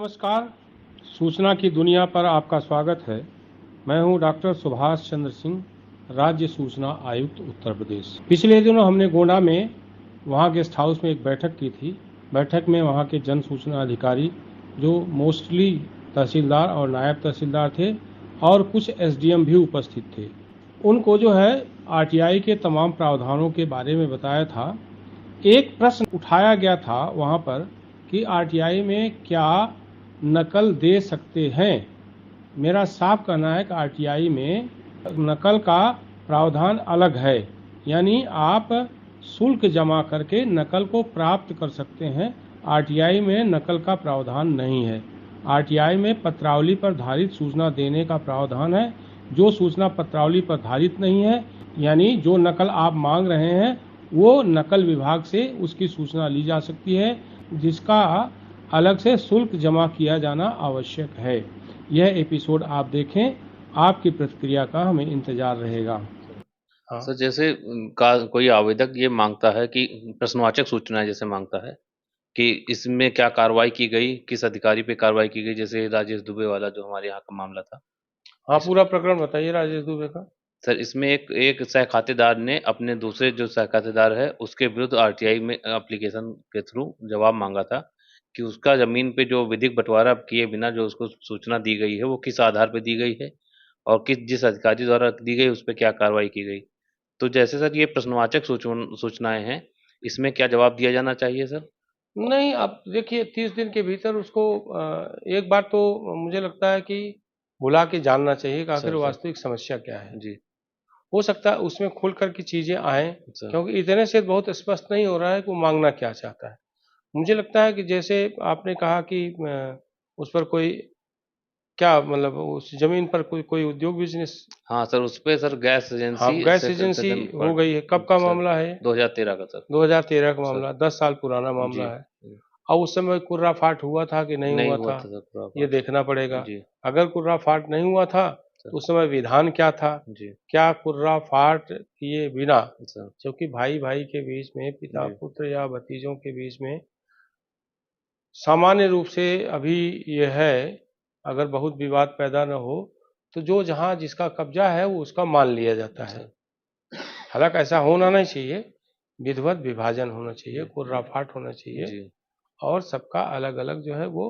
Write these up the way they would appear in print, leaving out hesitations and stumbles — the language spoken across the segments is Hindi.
नमस्कार। सूचना की दुनिया पर आपका स्वागत है। मैं हूं डॉक्टर सुभाष चंद्र सिंह, राज्य सूचना आयुक्त उत्तर प्रदेश। पिछले दिनों हमने गोंडा में वहां गेस्ट हाउस में एक बैठक की थी। बैठक में वहां के जन सूचना अधिकारी, जो मोस्टली तहसीलदार और नायब तहसीलदार थे, और कुछ एसडीएम भी उपस्थित थे, उनको जो है आरटीआई के तमाम प्रावधानों के बारे में बताया था। एक प्रश्न उठाया गया था वहां पर कि आरटीआई में क्या नकल दे सकते हैं। मेरा साफ कहना है कि आरटीआई में नकल का प्रावधान अलग है, यानी आप शुल्क जमा करके नकल को प्राप्त कर सकते हैं। आरटीआई में नकल का प्रावधान नहीं है। आरटीआई में पत्रावली पर धारित सूचना देने का प्रावधान है। जो सूचना पत्रावली पर धारित नहीं है, यानी जो नकल आप मांग रहे हैं, वो नकल विभाग से उसकी सूचना ली जा सकती है, जिसका अलग से शुल्क जमा किया जाना आवश्यक है। यह एपिसोड आप देखें, आपकी प्रतिक्रिया का हमें इंतजार रहेगा। हाँ सर, जैसे कोई आवेदक ये मांगता है कि प्रश्नवाचक सूचना जैसे मांगता है कि इसमें क्या कार्रवाई की गई, किस अधिकारी पे कार्रवाई की गई, जैसे राजेश दुबे वाला जो हमारे यहाँ का मामला था। हाँ, पूरा प्रकरण बताइए राजेश दुबे का। सर, इसमें एक एक सहखातेदार ने अपने दूसरे जो सहखातेदार है उसके विरुद्ध आरटीआई में एप्लीकेशन के थ्रू जवाब मांगा था कि उसका जमीन पे जो विधिक बंटवारा किए बिना जो उसको सूचना दी गई है वो किस आधार पे दी गई है और जिस अधिकारी द्वारा दी गई उस पर क्या कार्रवाई की गई। तो जैसे सर ये प्रश्नवाचक सूचनाएं हैं, इसमें क्या जवाब दिया जाना चाहिए सर? नहीं, आप देखिए 30 दिन के भीतर उसको एक बार तो मुझे लगता है कि बुला के जानना चाहिए कि आखिर सर सर वास्तविक समस्या क्या है। जी हो सकता है उसमें खुल कर की चीजें आए, सर। क्योंकि इतने से बहुत स्पष्ट नहीं हो रहा है कि वो मांगना क्या चाहता है। मुझे लगता है कि जैसे आपने कहा कि उस पर कोई क्या मतलब उस जमीन पर कोई कोई उद्योग बिजनेस। हाँ सर, उस पे सर गैस हाँ, agency gas second agency second हो पार्ट गई है। कब का सर, मामला है? 2013 का सर। 2013 का सर मामला, 10 साल पुराना जी। मामला है। अब उस समय कुर्राफाट हुआ था कि नहीं नहीं हुआ हुआ था, था सर पूरा ये पाठ। देखना पड़ेगा। जी अगर कुर्राफाट नहीं हुआ था सर। तो उस समय विधान क्या था? जी क्या कुर्राफाट किए बिना, सर। क्योंकि भाई भाई के बीच में, पिता जी पुत्र या भतीजों के बीच में सामान्य रूप से अभी यह है, अगर बहुत विवाद पैदा न हो तो जो जहां जिसका कब्जा है वो उसका मान लिया जाता है। सर। हालांकि ऐसा होना नहीं चाहिए, विधिवत विभाजन होना चाहिए, जी कुर्राफाट होना चाहिए, जी और सबका अलग अलग जो है वो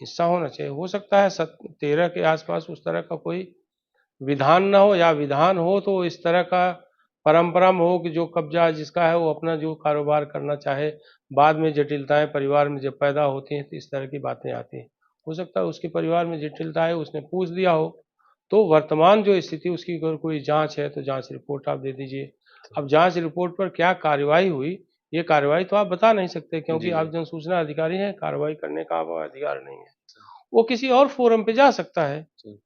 हिस्सा होना चाहिए। हो सकता है 13 के आसपास उस तरह का कोई विधान ना हो, या विधान हो तो इस तरह का परंपरा में हो कि जो कब्जा जिसका है वो अपना जो कारोबार करना चाहे। बाद में जटिलताएं परिवार में जब पैदा होती हैं तो इस तरह की बातें आती हैं। हो सकता है उसके परिवार में जटिलता है, उसने पूछ दिया हो। तो वर्तमान जो स्थिति उसकी अगर कोई जांच है तो जांच रिपोर्ट आप दे दीजिए। अब जांच रिपोर्ट पर क्या कार्रवाई हुई, ये कार्रवाई तो आप बता नहीं सकते, क्योंकि जी जी आप जन सूचना अधिकारी हैं, कार्रवाई करने का आपका अधिकार नहीं है। वो किसी और फोरम पे जा सकता है जी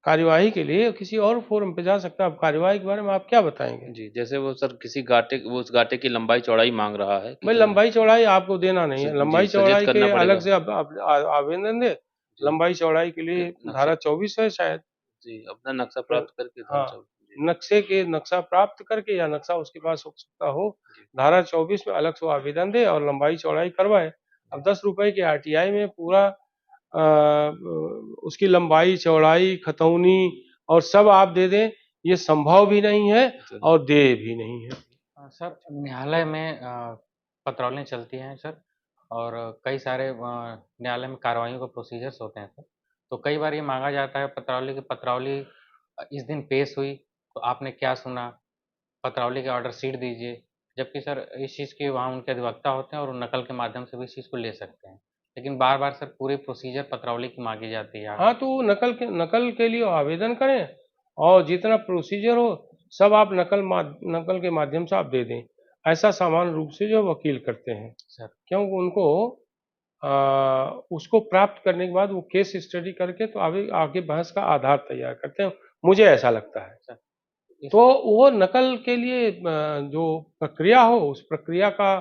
कार्यवाही के लिए, किसी और फोरम पे जा सकता है। अब कार्यवाही के बारे में आप क्या बताएंगे? जी। जैसे वो सर किसी घाटे वो उस घाटे की लंबाई चौड़ाई मांग रहा है भाई, कितना। लंबाई चौड़ाई आपको देना नहीं है। जी लंबाई सजेस्ट चौड़ाई के करना अलग पड़ेगा। से आवेदन दे। जी लंबाई चौड़ाई के लिए नक्शा। धारा 24 है शायद। जी अपना नक्शा तो प्राप्त करके हाँ, ढांचा। जी नक्शा प्राप्त करके, या नक्शा उसके पास हो सकता हो, जी धारा 24 में अलग से आवेदन दे और लंबाई चौड़ाई करवाए। अब 10 रुपए के आरटीआई में पूरा उसकी लंबाई चौड़ाई खतौनी और सब आप दे दें, ये संभव भी नहीं है सर। और दे भी नहीं है। सर, न्यायालय में पत्रौलें चलती हैं सर, और कई सारे न्यायालय में कार्रवाइयों का प्रोसीजर्स होते हैं सर। तो कई बार ये मांगा जाता है पत्रौली की पत्रौली इस दिन पेश हुई तो आपने क्या सुना, पत्रौली के ऑर्डर शीट दीजिए। जबकि सर इस चीज़ की वहाँ उनके अधिवक्ता होते हैं और वो नकल के माध्यम से भी इस चीज़ को ले सकते हैं। लेकिन बार बार सर पूरी प्रोसीजर पत्रौली की मांगी जाती है। हाँ, तो नकल के लिए आवेदन करें, और जितना प्रोसीजर हो सब आप नकल के माध्यम से आप दे दें। ऐसा सामान्य रूप से जो वकील करते हैं, सर क्योंकि उनको उसको प्राप्त करने के बाद वो केस स्टडी करके तो आगे आगे बहस का आधार तैयार करते हैं, मुझे ऐसा लगता है। सर तो वो नकल के लिए जो प्रक्रिया हो उस प्रक्रिया का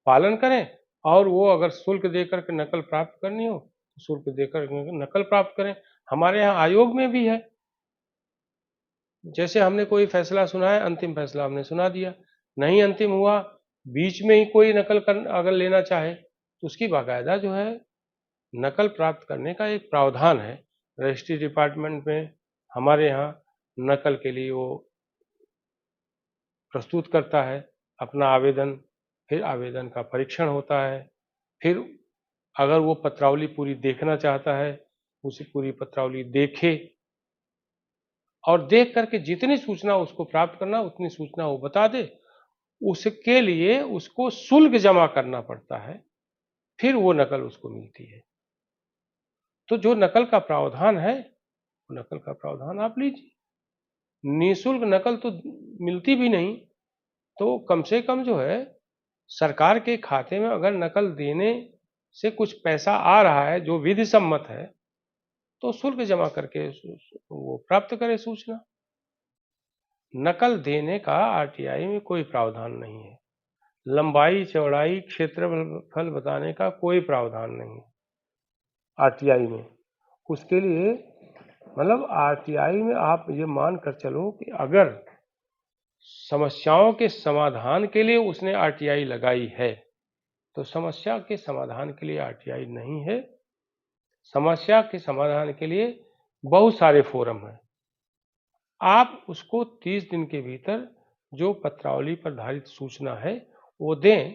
पालन करें, और वो अगर शुल्क देकर के नकल प्राप्त करनी हो तो शुल्क देकर नकल प्राप्त करें। हमारे यहाँ आयोग में भी है, जैसे हमने कोई फैसला सुना है, अंतिम फैसला हमने सुना दिया, नहीं अंतिम हुआ, बीच में ही कोई नकल कर अगर लेना चाहे तो उसकी बाकायदा जो है नकल प्राप्त करने का एक प्रावधान है। रजिस्ट्री डिपार्टमेंट में हमारे यहाँ नकल के लिए वो प्रस्तुत करता है अपना आवेदन, फिर आवेदन का परीक्षण होता है, फिर अगर वो पत्रावली पूरी देखना चाहता है, उसे पूरी पत्रावली देखे और देख करके जितनी सूचना उसको प्राप्त करना उतनी सूचना वो बता दे। उसके लिए उसको शुल्क जमा करना पड़ता है, फिर वो नकल उसको मिलती है। तो जो नकल का प्रावधान है, वो नकल का प्रावधान आप लीजिए। निःशुल्क नकल तो मिलती भी नहीं, तो कम से कम जो है सरकार के खाते में अगर नकल देने से कुछ पैसा आ रहा है जो विधि सम्मत है, तो शुल्क जमा करके वो प्राप्त करे सूचना। नकल देने का आरटीआई में कोई प्रावधान नहीं है। लंबाई चौड़ाई क्षेत्रफल बताने का कोई प्रावधान नहीं है आरटीआई में। उसके लिए मतलब आरटीआई में आप ये मान कर चलो कि अगर समस्याओं के समाधान के लिए उसने आरटीआई लगाई है, तो समस्या के समाधान के लिए आरटीआई नहीं है। समस्या के समाधान के लिए बहुत सारे फोरम हैं। आप उसको 30 दिन के भीतर जो पत्रावली पर आधारित सूचना है वो दें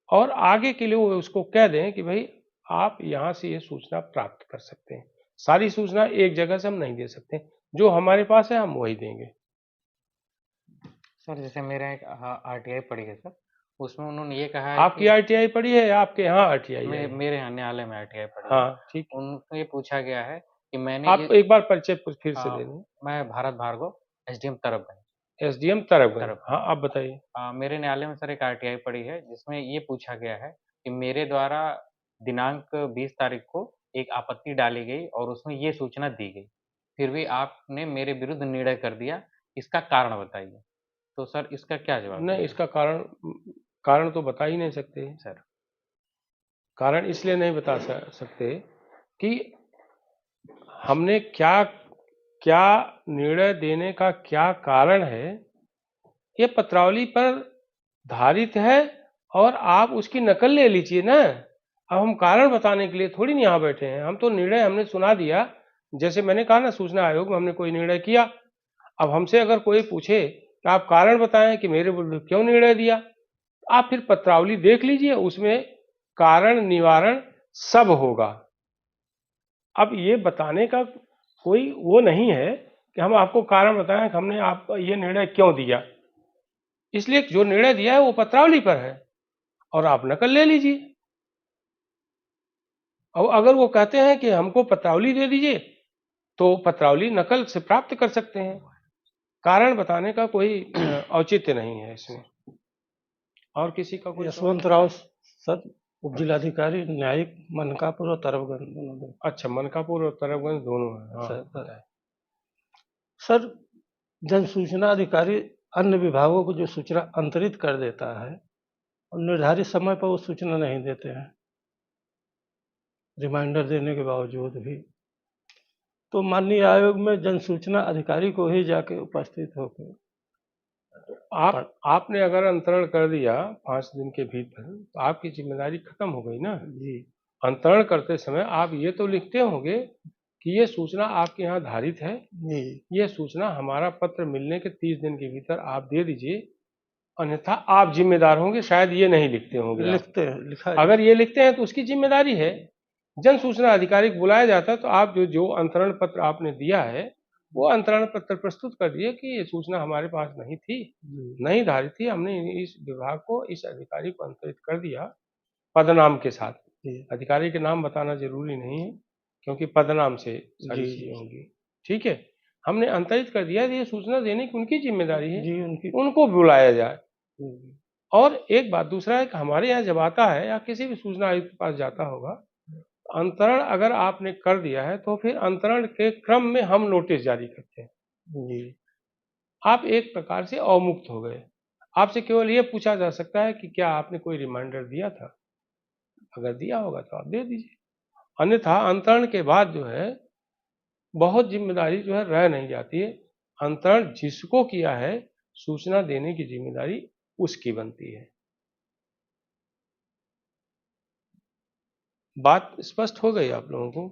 और आगे के लिए वो उसको कह दें कि भाई आप यहाँ से ये सूचना प्राप्त कर सकते हैं। सारी सूचना एक जगह से हम नहीं दे सकते, जो हमारे पास है हम वही देंगे। सर जैसे मेरा एक आरटीआई पड़ी है सर, उसमें उन्होंने ये कहा है आपकी आरटीआई पड़ी है या आपके यहाँ आरटीआई है? मेरे यहाँ न्यायालय में आरटीआई पड़ी है। हाँ ठीक। उनको ये पूछा गया है कि मैंने आप एक बार परिचय फिर से दे दें। मैं भारत भार्गव, एसडीएम तरबगंज। एसडीएम तरबगंज। हाँ आप बताइए। मेरे न्यायालय में सर एक आरटीआई पड़ी है जिसमें ये पूछा गया है कि मेरे द्वारा दिनांक 20 तारीख को एक आपत्ति डाली गई और उसमें ये सूचना दी गई, फिर भी आपने मेरे विरुद्ध निर्णय कर दिया, इसका कारण बताइए। तो सर इसका क्या जवाब नहीं, देंगे? इसका कारण तो बता ही नहीं सकते सर। कारण इसलिए नहीं बता सकते कि हमने क्या क्या निर्णय देने का क्या कारण है, ये पत्रावली पर धारित है और आप उसकी नकल ले लीजिए ना। अब हम कारण बताने के लिए थोड़ी नहीं यहाँ बैठे हैं, हम तो निर्णय हमने सुना दिया। जैसे मैंने कहा ना, सूचना आयोग में हमने कोई निर्णय किया, अब हमसे अगर कोई पूछे कि आप कारण बताएं कि मेरे विरुद्ध क्यों निर्णय दिया, आप फिर पत्रावली देख लीजिए, उसमें कारण निवारण सब होगा। अब ये बताने का कोई वो नहीं है कि हम आपको कारण बताएं कि हमने आपको ये निर्णय क्यों दिया। इसलिए जो निर्णय दिया है वो पत्रावली पर है और आप नकल ले लीजिए। और अगर वो कहते हैं कि हमको पत्रावली दे दीजिए, तो पत्रावली नकल से प्राप्त कर सकते हैं। कारण बताने का कोई औचित्य नहीं है इसमें। और किसी का कोई? यशवंत राव सर, उप जिलाधिकारी न्यायिक, मनकापुर और तरबगंज। अच्छा, मनकापुर और तरबगंज दोनों है। हाँ, सर जन सूचना अधिकारी अन्य विभागों को जो सूचना अंतरित कर देता है और निर्धारित समय पर वो सूचना नहीं देते हैं, रिमाइंडर देने के बावजूद भी, तो माननीय आयोग में जन सूचना अधिकारी को ही जाके उपस्थित होकर आपने अगर अंतरण कर दिया 5 दिन के भीतर, तो आपकी जिम्मेदारी खत्म हो गई ना जी। अंतरण करते समय आप ये तो लिखते होंगे कि ये सूचना आपके यहाँ धारित है, ये सूचना हमारा पत्र मिलने के 30 दिन के भीतर आप दे दीजिए, अन्यथा आप जिम्मेदार होंगे। शायद ये नहीं लिखते होंगे। लिखते हैं, लिखा है। अगर ये लिखते हैं तो उसकी जिम्मेदारी है। जन सूचना अधिकारी को बुलाया जाता है, तो आप जो अंतरण पत्र आपने दिया है वो अंतरण पत्र प्रस्तुत कर दिए कि ये सूचना हमारे पास नहीं थी, नहीं धारित थी, हमने इस विभाग को, इस अधिकारी को अंतरित कर दिया पदनाम के साथ। अधिकारी के नाम बताना जरूरी नहीं है, क्योंकि पदनाम से सारी चीजें होंगी। ठीक है, हमने अंतरित कर दिया, ये सूचना देने की उनकी जिम्मेदारी है, उनको बुलाया जाए। और एक बात दूसरा है कि हमारे यहाँ जब आता है या किसी भी सूचना आयुक्त के पास जाता होगा, अंतरण अगर आपने कर दिया है तो फिर अंतरण के क्रम में हम नोटिस जारी करते हैं। आप एक प्रकार से अवमुक्त हो गए। आपसे केवल ये पूछा जा सकता है कि क्या आपने कोई रिमाइंडर दिया था, अगर दिया होगा तो आप दे दीजिए, अन्यथा अंतरण के बाद जो है बहुत जिम्मेदारी जो है रह नहीं जाती है। अंतरण जिसको किया है सूचना देने की जिम्मेदारी उसकी बनती है। बात स्पष्ट हो गई आप लोगों को?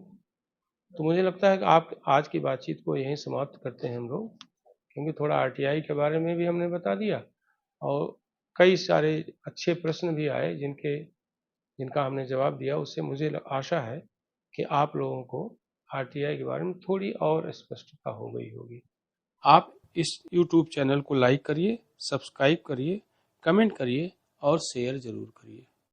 तो मुझे लगता है कि आप आज की बातचीत को यहीं समाप्त करते हैं हम लोग, क्योंकि थोड़ा आरटीआई के बारे में भी हमने बता दिया और कई सारे अच्छे प्रश्न भी आए जिनका हमने जवाब दिया। उससे मुझे आशा है कि आप लोगों को आरटीआई के बारे में थोड़ी और स्पष्टता हो गई होगी। आप इस YouTube चैनल को लाइक करिए, सब्सक्राइब करिए, कमेंट करिए और शेयर ज़रूर करिए।